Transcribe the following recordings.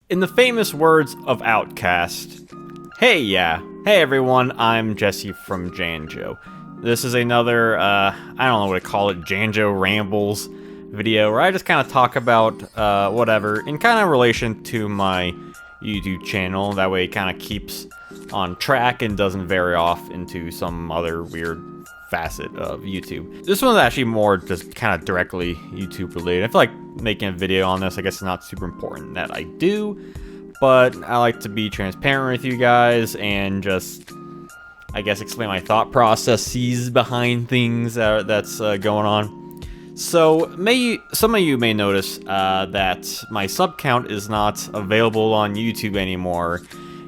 In the famous words of Outcast, hey everyone, I'm Jesse from Janjo. This is another, I don't know what to call it, Janjo Rambles video, where I just kind of talk about, whatever, in kind of relation to my YouTube channel. That way it kind of keeps on track and doesn't vary off into some other weird facet of YouTube. This one's actually more just kind of directly YouTube related. I feel like making a video on this, I guess it's not super important that I do, but I like to be transparent with you guys and just, I guess, explain my thought processes behind things that's going on. So, some of you may notice that my sub count is not available on YouTube anymore.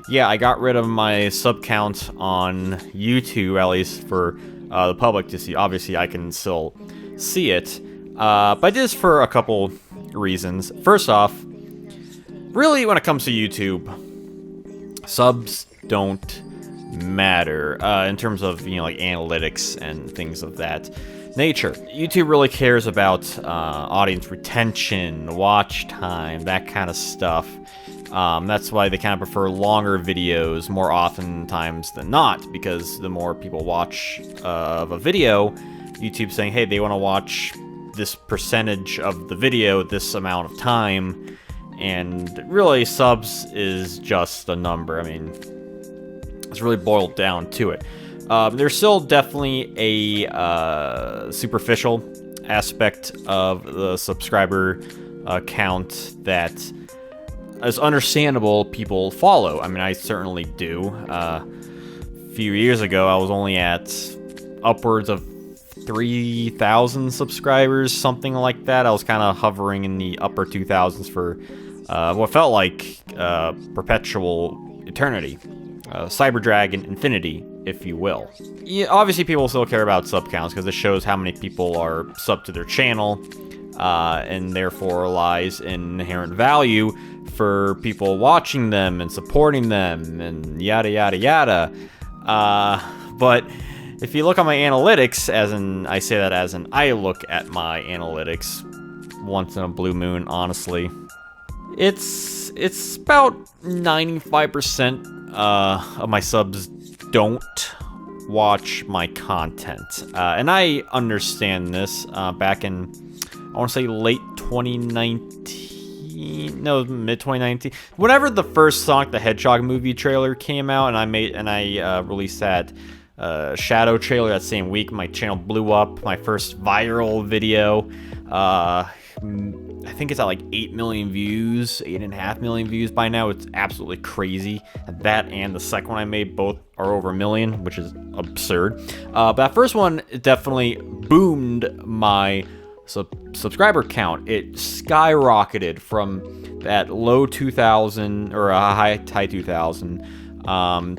Yeah, I got rid of my sub count on YouTube, at least for the public to see. Obviously, I can still see it, but I did this for a couple reasons. First off, really, when it comes to YouTube, subs don't matter in terms of, you know, like analytics and things of that nature. YouTube really cares about audience retention, watch time, that kind of stuff. That's why they kind of prefer longer videos more oftentimes than not, because the more people watch of a video, YouTube's saying, hey, they want to watch this percentage of the video this amount of time, and really subs is just a number. I mean, it's really boiled down to it. There's still definitely a superficial aspect of the subscriber count that is understandable people follow. I mean, I certainly do. A few years ago, I was only at upwards of 3,000 subscribers, something like that. I was kind of hovering in the upper 2,000s for what felt like perpetual eternity. Cyber Dragon Infinity, if you will. Yeah, obviously, people still care about sub counts because it shows how many people are subbed to their channel, and therefore lies in inherent value for people watching them and supporting them and yada yada yada. But if you look at my analytics, I say that as in I look at my analytics once in a blue moon, honestly, it's about 95% of my subs don't watch my content, and I understand this. Back in, I want to say late 2019, no, mid 2019, whenever the first Sonic the Hedgehog movie trailer came out, and I released that Shadow trailer that same week, my channel blew up. My first viral video, I think it's at like 8 million views, 8.5 million views by now. It's absolutely crazy. That and the second one I made both are over a million, which is absurd. But that first one definitely boomed my subscriber count. It skyrocketed from that low 2,000 or a high 2,000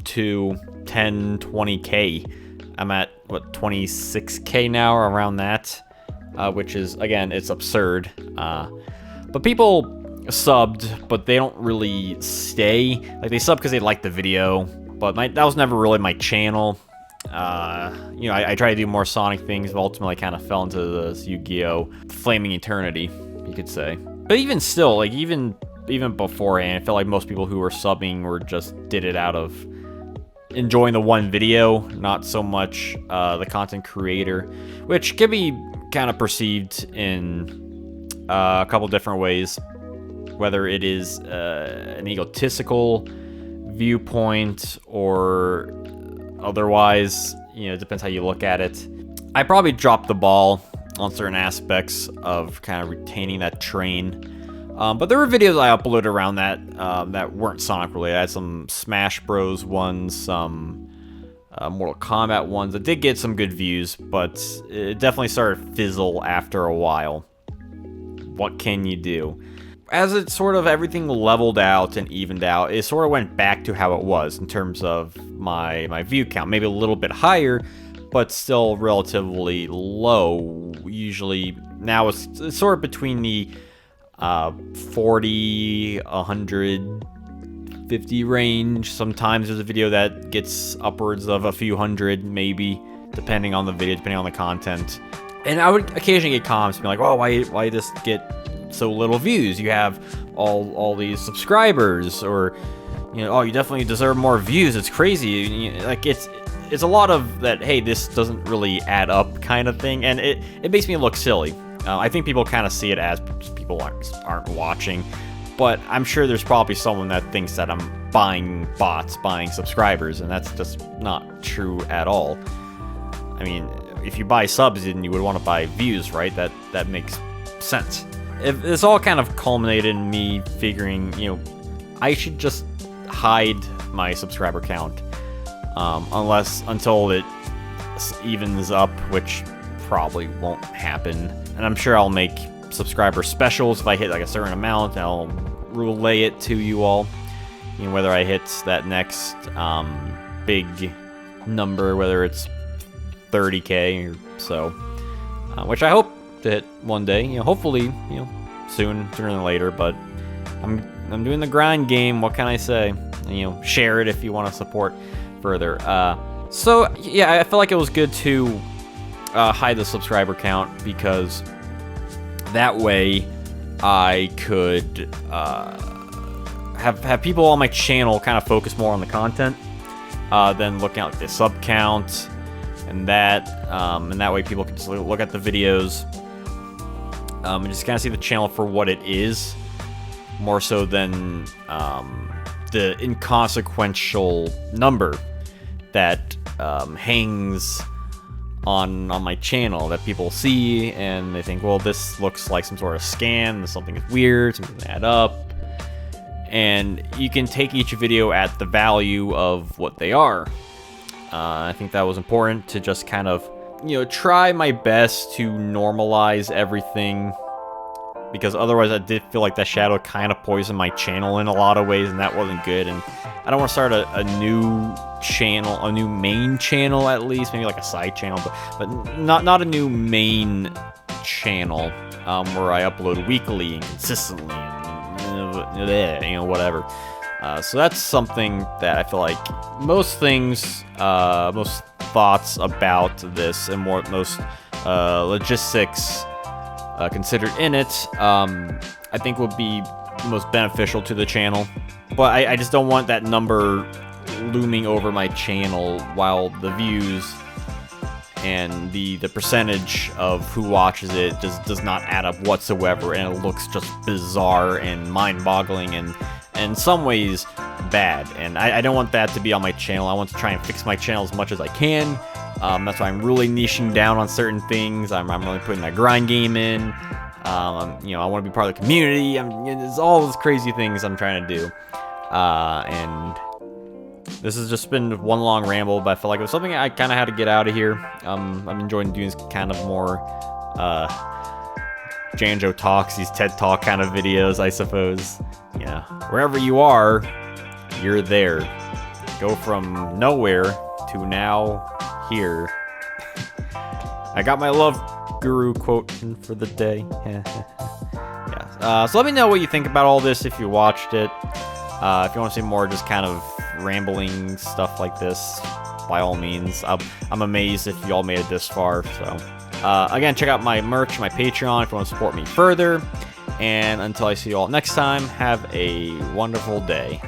to 10, 20K. I'm at, what, 26K now, or around that. Which is, again, it's absurd. But people subbed, but they don't really stay. Like, they sub because they like the video, but that was never really my channel. You know, I tried to do more Sonic things, but ultimately I kind of fell into this Yu-Gi-Oh! Flaming Eternity, you could say. But even still, like, even beforehand, I felt like most people who were subbing did it out of enjoying the one video, not so much the content creator, which can be kind of perceived in a couple different ways, whether it is an egotistical viewpoint or otherwise. You know, it depends how you look at it. I probably dropped the ball on certain aspects of kind of retaining that train, but there were videos I uploaded around that weren't Sonic related. I had some Smash Bros ones, some Mortal Kombat ones that did get some good views, but it definitely started to fizzle after a while. What can you do? As it sort of everything leveled out and evened out, it sort of went back to how it was in terms of my view count. Maybe a little bit higher, but still relatively low. Usually now it's sort of between the 40, 100, 50 range. Sometimes there's a video that gets upwards of a few hundred, maybe, depending on the video, depending on the content. And I would occasionally get comments being like, "Oh, why this get so little views? You have all these subscribers, or oh, you definitely deserve more views. It's crazy. Like it's a lot of that. Hey, this doesn't really add up, kind of thing, and it makes me look silly. I think people kind of see it as people aren't watching, but I'm sure there's probably someone that thinks that I'm buying bots, buying subscribers, and that's just not true at all. I mean, if you buy subs, then you would want to buy views, right? That makes sense. It's all kind of culminated in me figuring, I should just hide my subscriber count, until it evens up, which probably won't happen. And I'm sure I'll make subscriber specials if I hit like a certain amount. I'll relay it to you all, whether I hit that next big number, whether it's 30K or so, which I hope to hit one day. Hopefully, sooner than later. But I'm doing the grind game. What can I say? Share it if you want to support further. So yeah, I feel like it was good to hide the subscriber count, because that way I could have people on my channel kind of focus more on the content than looking at the sub count and that way people can just look at the videos and just kind of see the channel for what it is, more so than the inconsequential number that hangs on my channel that people see, and they think, well, this looks like some sort of scam, something is weird, something doesn't add up. And you can take each video at the value of what they are. I think that was important to just kind of, try my best to normalize everything, because otherwise I did feel like that shadow kind of poisoned my channel in a lot of ways, and that wasn't good. And I don't want to start a new channel, a new main channel at least, maybe like a side channel, but not a new main channel where I upload weekly and consistently and whatever. So that's something that I feel like most things, most thoughts about this, and most logistics considered in it, I think would be most beneficial to the channel. But I just don't want that number looming over my channel, while the views and the percentage of who watches it just does not add up whatsoever, and it looks just bizarre and mind-boggling and in some ways bad. And I don't want that to be on my channel. I want to try and fix my channel as much as I can. That's why I'm really niching down on certain things. I'm really putting that grind game in. I want to be part of the community. There's all those crazy things I'm trying to do. And this has just been one long ramble, but I felt like it was something I kind of had to get out of here. I'm enjoying doing kind of more Janjo talks, these TED Talk kind of videos, I suppose. Yeah, wherever you are, you're there. Go from nowhere to now here. I got my love guru quote for the day. Yeah. So let me know what you think about all this if you watched it. If you want to see more just kind of rambling stuff like this, by all means. I'm amazed if y'all made it this far. So again, check out my merch, my Patreon if you want to support me further. And until I see you all next time, have a wonderful day.